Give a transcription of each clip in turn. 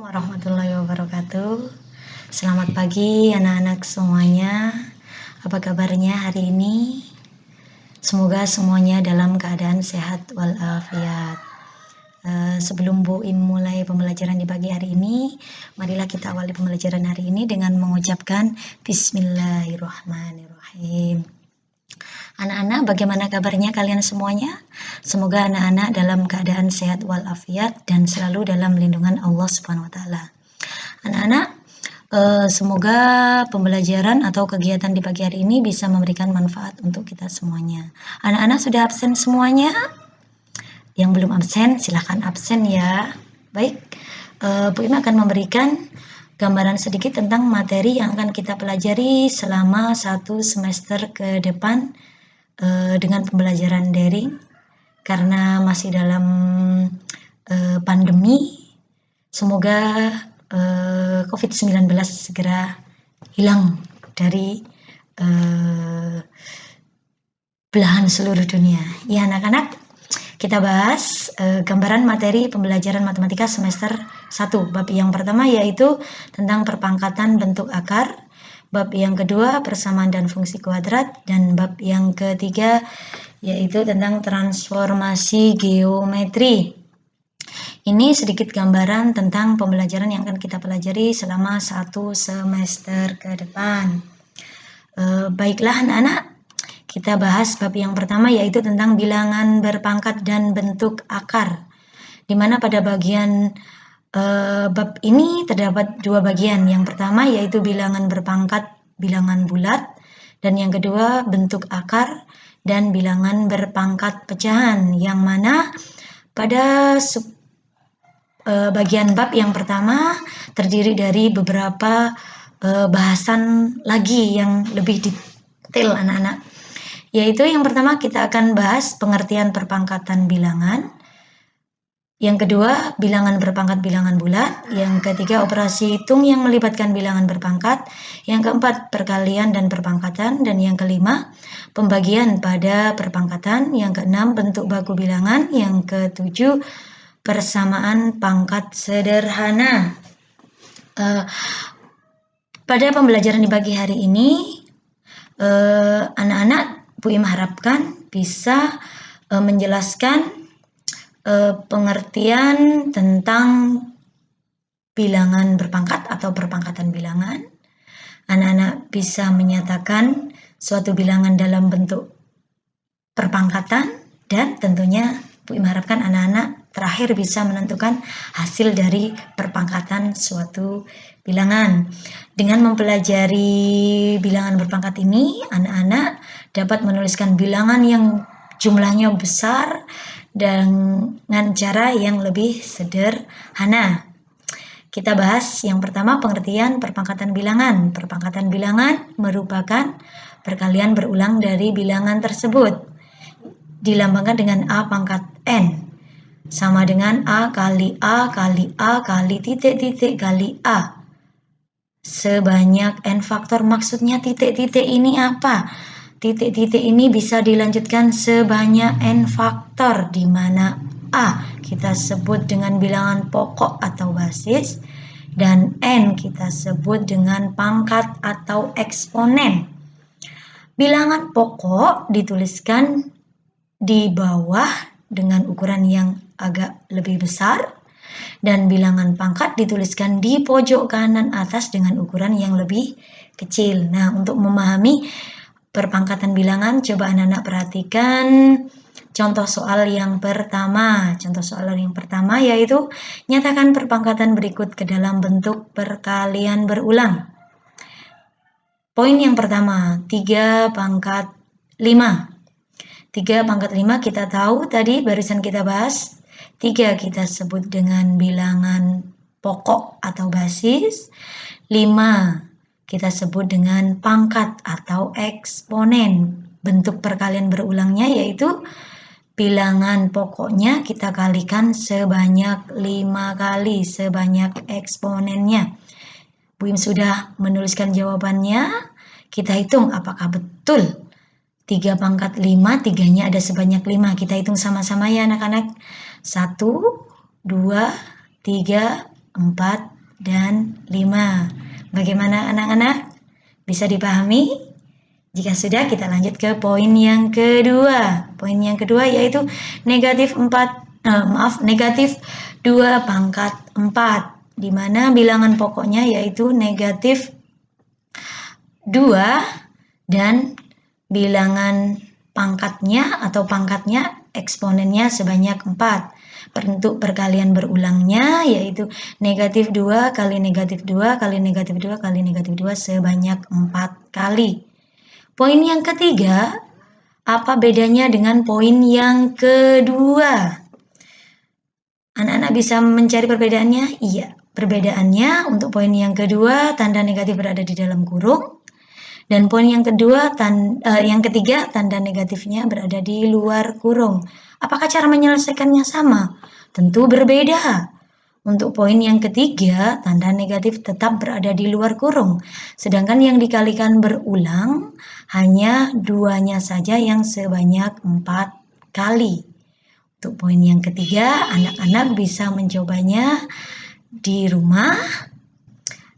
Warahmatullahi wabarakatuh. Selamat pagi anak-anak semuanya. Apa kabarnya hari ini? Semoga semuanya dalam keadaan sehat walafiat. Sebelum Bu Im mulai pembelajaran di pagi hari ini, marilah kita awali pembelajaran hari ini dengan mengucapkan Bismillahirrahmanirrahim. Anak-anak, bagaimana kabarnya kalian semuanya? Semoga anak-anak dalam keadaan sehat walafiat dan selalu dalam lindungan Allah Subhanahu wa taala. Anak-anak, semoga pembelajaran atau kegiatan di pagi hari ini bisa memberikan manfaat untuk kita semuanya. Anak-anak sudah absen semuanya? Yang belum absen, silahkan absen ya. Baik, Bu Im akan memberikan gambaran sedikit tentang materi yang akan kita pelajari selama 1 semester ke depan dengan pembelajaran daring. Karena masih dalam pandemi, semoga COVID-19 segera hilang dari belahan seluruh dunia. Ya anak-anak, kita bahas gambaran materi pembelajaran matematika semester 1. Bab yang pertama yaitu tentang perpangkatan bentuk akar. Bab yang kedua persamaan dan fungsi kuadrat. Dan bab yang ketiga yaitu tentang transformasi geometri. Ini sedikit gambaran tentang pembelajaran yang akan kita pelajari selama 1 semester ke depan. Baiklah anak-anak, kita bahas bab yang pertama yaitu tentang bilangan berpangkat dan bentuk akar. Di mana pada bagian bab ini terdapat 2 bagian. Yang pertama yaitu bilangan berpangkat bilangan bulat, dan yang kedua bentuk akar dan bilangan berpangkat pecahan, yang mana pada bagian bab yang pertama terdiri dari beberapa bahasan lagi yang lebih detail anak-anak. Yaitu yang pertama kita akan bahas pengertian perpangkatan bilangan. Yang kedua, bilangan berpangkat bilangan bulat. Yang ketiga, operasi hitung yang melibatkan bilangan berpangkat. Yang keempat, perkalian dan perpangkatan. Dan yang kelima, pembagian pada perpangkatan. Yang keenam, bentuk baku bilangan. Yang ketujuh, persamaan pangkat sederhana. Pada pembelajaran di pagi hari ini, anak-anak Bu Im harapkan bisa menjelaskan pengertian tentang bilangan berpangkat atau perpangkatan bilangan. Anak-anak bisa menyatakan suatu bilangan dalam bentuk perpangkatan, dan tentunya Bu Im harapkan anak-anak terakhir bisa menentukan hasil dari perpangkatan suatu bilangan. Dengan mempelajari bilangan berpangkat ini, anak-anak dapat menuliskan bilangan yang jumlahnya besar dengan cara yang lebih sederhana. Kita bahas yang pertama pengertian perpangkatan bilangan. Perpangkatan bilangan merupakan perkalian berulang dari bilangan tersebut. Dilambangkan dengan A pangkat N. Sama dengan A kali A kali A kali titik-titik kali A. Sebanyak N faktor, maksudnya titik-titik ini apa? Titik-titik ini bisa dilanjutkan sebanyak N faktor, di mana A kita sebut dengan bilangan pokok atau basis, dan N kita sebut dengan pangkat atau eksponen. Bilangan pokok dituliskan di bawah dengan ukuran yang agak lebih besar, dan bilangan pangkat dituliskan di pojok kanan atas dengan ukuran yang lebih kecil. Nah, untuk memahami perpangkatan bilangan, coba anak-anak perhatikan contoh soal yang pertama. Contoh soal yang pertama yaitu nyatakan perpangkatan berikut ke dalam bentuk perkalian berulang. Poin yang pertama, 3 pangkat 5. 3 pangkat 5 kita tahu tadi barusan kita bahas. 3 kita sebut dengan bilangan pokok atau basis. 5 kita sebut dengan pangkat atau eksponen. Bentuk perkalian berulangnya yaitu bilangan pokoknya kita kalikan sebanyak 5 kali sebanyak eksponennya. Bu Im sudah menuliskan jawabannya. Kita hitung apakah betul 3 pangkat 5, 3-nya ada sebanyak 5. Kita hitung sama-sama ya anak-anak. 1, 2, 3, 4, dan 5. Bagaimana anak-anak? Bisa dipahami? Jika sudah, kita lanjut ke poin yang kedua. Poin yang kedua yaitu negatif 2 pangkat 4, di mana bilangan pokoknya yaitu negatif 2 dan bilangan pangkatnya atau pangkatnya eksponennya sebanyak 4. Bentuk perkalian berulangnya yaitu negatif 2 kali negatif 2 kali negatif 2 kali negatif 2 sebanyak 4 kali. Poin yang ketiga, apa bedanya dengan poin yang kedua? Anak-anak bisa mencari perbedaannya? Iya, perbedaannya untuk poin yang kedua tanda negatif berada di dalam kurung. Dan poin yang ketiga tanda negatifnya berada di luar kurung. Apakah cara menyelesaikannya sama? Tentu berbeda. Untuk poin yang ketiga, tanda negatif tetap berada di luar kurung. Sedangkan yang dikalikan berulang hanya 2-nya saja yang sebanyak 4 kali. Untuk poin yang ketiga, anak-anak bisa mencobanya di rumah.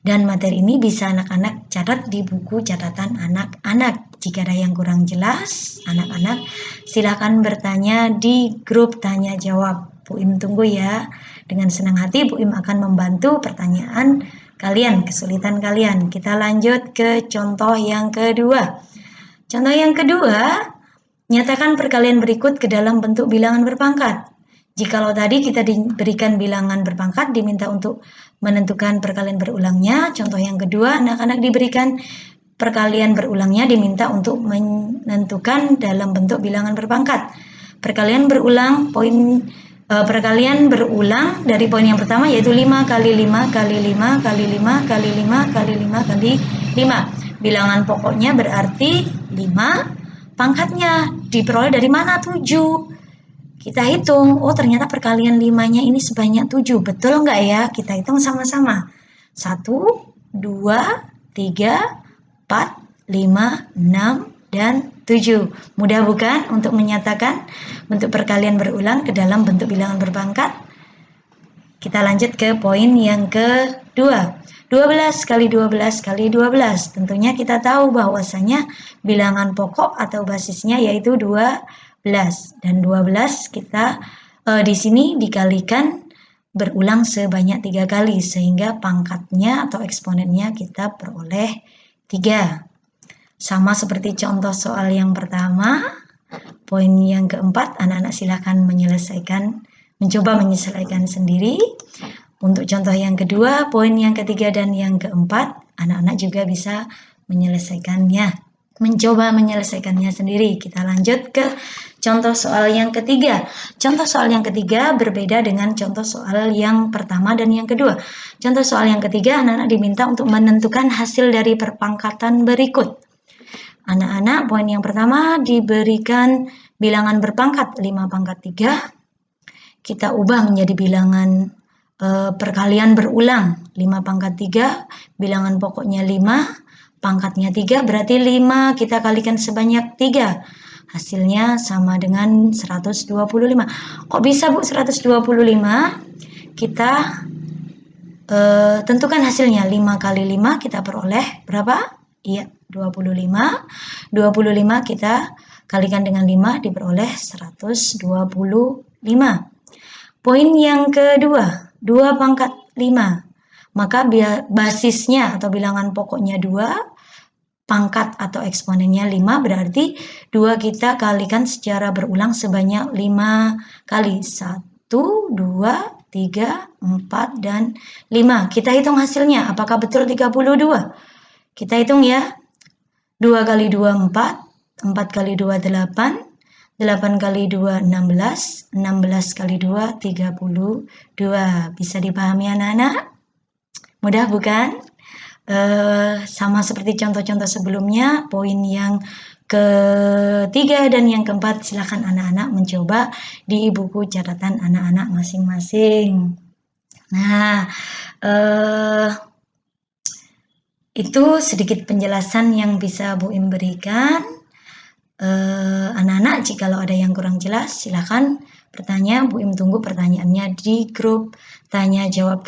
Dan materi ini bisa anak-anak catat di buku catatan anak-anak. Jika ada yang kurang jelas, anak-anak silakan bertanya di grup tanya jawab. Bu Im tunggu ya. Dengan senang hati Bu Im akan membantu pertanyaan kalian, kesulitan kalian. Kita lanjut ke contoh yang kedua. Contoh yang kedua, nyatakan perkalian berikut ke dalam bentuk bilangan berpangkat. Jikalau tadi kita diberikan bilangan berpangkat, diminta untuk menentukan perkalian berulangnya. Contoh yang kedua, anak-anak diberikan perkalian berulangnya, diminta untuk menentukan dalam bentuk bilangan berpangkat. Perkalian berulang dari poin yang pertama yaitu 5 kali 5 kali 5 kali 5 kali 5 kali 5 kali 5. Bilangan pokoknya berarti 5, pangkatnya diperoleh dari mana? 7. Kita hitung, oh ternyata perkalian 5-nya ini sebanyak 7. Betul nggak ya? Kita hitung sama-sama. 1, 2, 3, 4, 5, 6, dan 7. Mudah bukan untuk menyatakan bentuk perkalian berulang ke dalam bentuk bilangan berpangkat? Kita lanjut ke poin yang kedua. 12 kali 12 kali 12. Tentunya kita tahu bahwasanya bilangan pokok atau basisnya yaitu 12. Dan 12 kita di sini dikalikan berulang sebanyak 3 kali sehingga pangkatnya atau eksponennya kita peroleh 3. Sama seperti contoh soal yang pertama, poin yang keempat anak-anak silakan mencoba menyelesaikan sendiri. Untuk contoh yang kedua, poin yang ketiga dan yang keempat, anak-anak juga bisa mencoba menyelesaikannya sendiri. Kita lanjut ke contoh soal yang ketiga. Contoh soal yang ketiga berbeda dengan contoh soal yang pertama dan yang kedua. Contoh soal yang ketiga, anak-anak diminta untuk menentukan hasil dari perpangkatan berikut. Anak-anak, poin yang pertama diberikan bilangan berpangkat 5 pangkat 3. Kita ubah menjadi bilangan perkalian berulang 5 pangkat 3, bilangan pokoknya 5, pangkatnya 3, berarti 5 kita kalikan sebanyak 3. Hasilnya sama dengan 125. Kok bisa Bu 125? Kita tentukan hasilnya. 5 kali 5 kita peroleh berapa? Iya, 25. 25 kita kalikan dengan 5 diperoleh 125. Poin yang kedua, 2 pangkat 5. Maka basisnya atau bilangan pokoknya 2, pangkat atau eksponennya 5, berarti 2 kita kalikan secara berulang sebanyak 5 kali. 1, 2, 3, 4, dan 5. Kita hitung hasilnya, apakah betul 32? Kita hitung ya. 2 kali 2, 4. 4 kali 2, 8. 8 kali 2, 16. 16 kali 2, 32. Bisa dipahami anak-anak? Mudah bukan? Sama seperti contoh-contoh sebelumnya, poin yang ketiga dan yang keempat silakan anak-anak mencoba di buku catatan anak-anak masing-masing. Nah, itu sedikit penjelasan yang bisa Bu Im berikan. Anak-anak, jikalau ada yang kurang jelas, silakan bertanya. Bu Im tunggu pertanyaannya di grup tanya jawab.